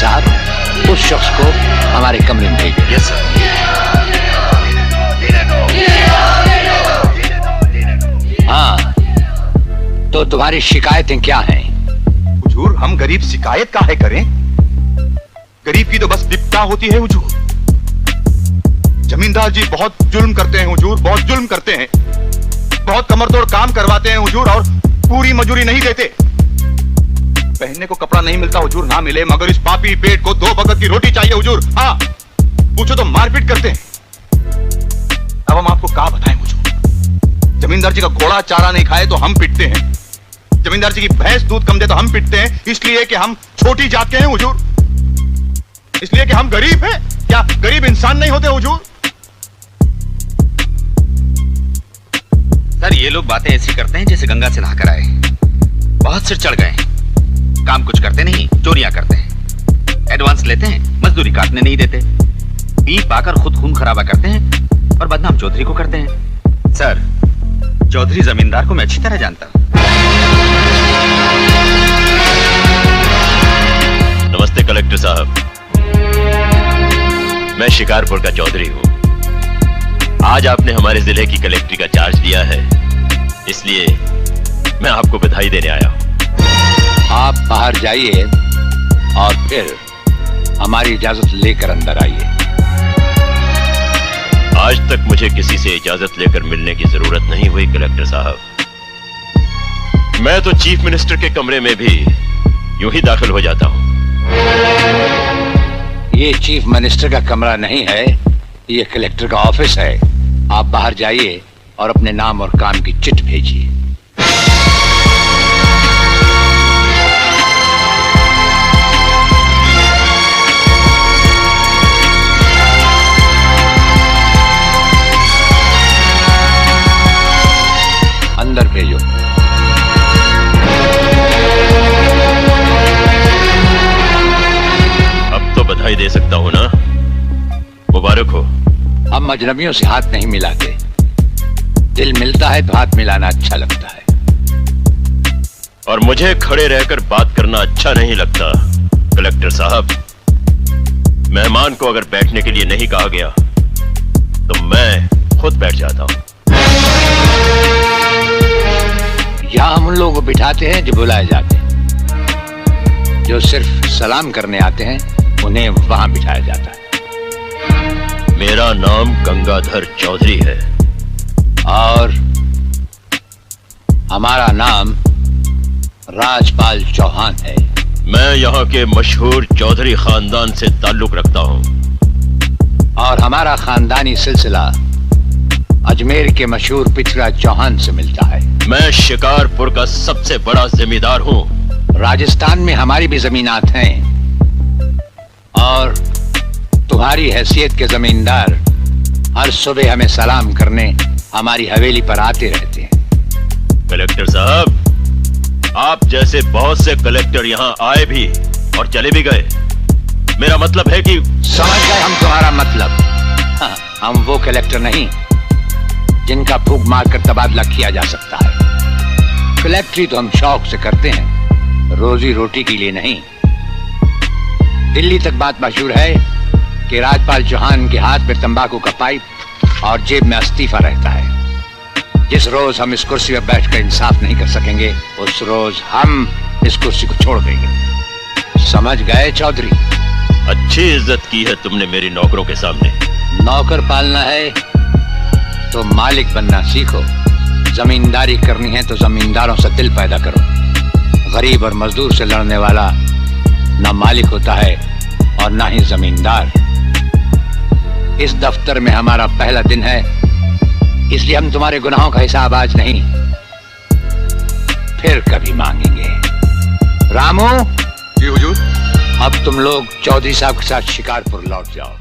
साहब, उस शख्स को हमारे कमरे में भेजिए। Yes sir. हाँ, तो तुम्हारी शिकायतें क्या हैं? हुजूर, हम गरीब शिकायत काहे करें? गरीब की तो बस विपदा होती है हुजूर। जमींदार जी बहुत जुल्म करते हैं हुजूर, बहुत जुल्म करते हैं। बहुत कमरतोड़ काम करवाते हैं हुजूर और पूरी मजूरी नहीं देते। पहनने को कपड़ा नहीं मिलता हुजूर, ना मिले मगर इस पापी पेट को 2 वक्त की रोटी चाहिए हुजूर। हाँ, पूछो तो मारपीट करते हैं। अब हम आपको क्या बताएं हुजूर? जमींदार जी का घोड़ा चारा नहीं खाए तो हम पिटते हैं। जमींदार जी की भैंस दूध कम दे तो हम पिटते हैं, इसलिए कि हम छोटी जात के हैं हुजूर। इसलिए कि हम गरीब हैं। क्या गरीब इंसान नहीं होते हुजूर? सर, ये लोग बातें ऐसी करते हैं जैसे गंगा से नहाकर आए। बहुत सिर चढ़ गए। काम कुछ करते नहीं, चोरियां करते हैं, एडवांस लेते हैं, मजदूरी काटने नहीं देते, पी पाकर खुद खून खराबा करते हैं और बदनाम चौधरी को करते हैं। सर, चौधरी जमींदार को मैं अच्छी तरह जानता हूं। नमस्ते कलेक्टर साहब, मैं शिकारपुर का चौधरी हूं। आज आपने हमारे जिले की कलेक्ट्री का चार्ज लिया है, इसलिए मैं आपको बधाई देने आया हूं। आप बाहर जाइए और फिर हमारी इजाजत लेकर अंदर आइए। आज तक मुझे किसी से इजाजत लेकर मिलने की जरूरत नहीं हुई कलेक्टर साहब। मैं तो चीफ मिनिस्टर के कमरे में भी यूं ही दाखिल हो जाता हूं। ये चीफ मिनिस्टर का कमरा नहीं है, ये कलेक्टर का ऑफिस है। आप बाहर जाइए और अपने नाम और काम की चिट भेजिए। अंदर भेजो। अब तो बधाई दे सकता हूं ना? मुबारक हो। हम अजनबियों से हाथ नहीं मिलाते। दिल मिलता है तो हाथ मिलाना अच्छा लगता है। और मुझे खड़े रहकर बात करना अच्छा नहीं लगता कलेक्टर साहब। मेहमान को अगर बैठने के लिए नहीं कहा गया तो मैं खुद बैठ जाता हूं। यहां हम उन लोगों को बिठाते हैं जो बुलाए जाते हैं। जो सिर्फ सलाम करने आते हैं उन्हें वहां बिठाया जाता है। मेरा नाम गंगाधर चौधरी है और हमारा नाम राजपाल चौहान है। मैं यहाँ के मशहूर चौधरी खानदान से ताल्लुक रखता हूँ और हमारा खानदानी सिलसिला अजमेर के मशहूर पृथ्वीराज चौहान से मिलता है। मैं शिकारपुर का सबसे बड़ा जमींदार हूँ। राजस्थान में हमारी भी जमीनात हैं और तुम्हारी हैसियत के जमींदार हर सुबह हमें सलाम करने हमारी हवेली पर आते रहते हैं। कलेक्टर साहब, आप जैसे बहुत से कलेक्टर यहाँ आए भी और चले भी गए। मेरा मतलब है कि समझ गए हम तुम्हारा मतलब। हाँ, हम वो कलेक्टर नहीं जिनका फूंक मारकर तबादला किया जा सकता है। कलेक्टरी तो हम शौक से करते हैं, रोजी रोटी के लिए नहीं। दिल्ली तक बात मशहूर है कि राजपाल चौहान के हाथ में तंबाकू का पाइप और जेब में इस्तीफा रहता है। जिस रोज हम इस कुर्सी पर बैठकर इंसाफ नहीं कर सकेंगे उस रोज हम इस कुर्सी को छोड़ देंगे। समझ गए चौधरी? अच्छी इज्जत की है तुमने मेरी नौकरों के सामने। नौकर पालना है तो मालिक बनना सीखो। जमींदारी करनी है तो जमींदारों से दिल पैदा करो। गरीब और मजदूर से लड़ने वाला ना मालिक होता है और ना ही जमींदार। इस दफ्तर में हमारा पहला दिन है, इसलिए हम तुम्हारे गुनाहों का हिसाब आज नहीं फिर कभी मांगेंगे। रामू। जी हुजूर। अब तुम लोग चौधरी साहब के साथ शिकारपुर लौट जाओ।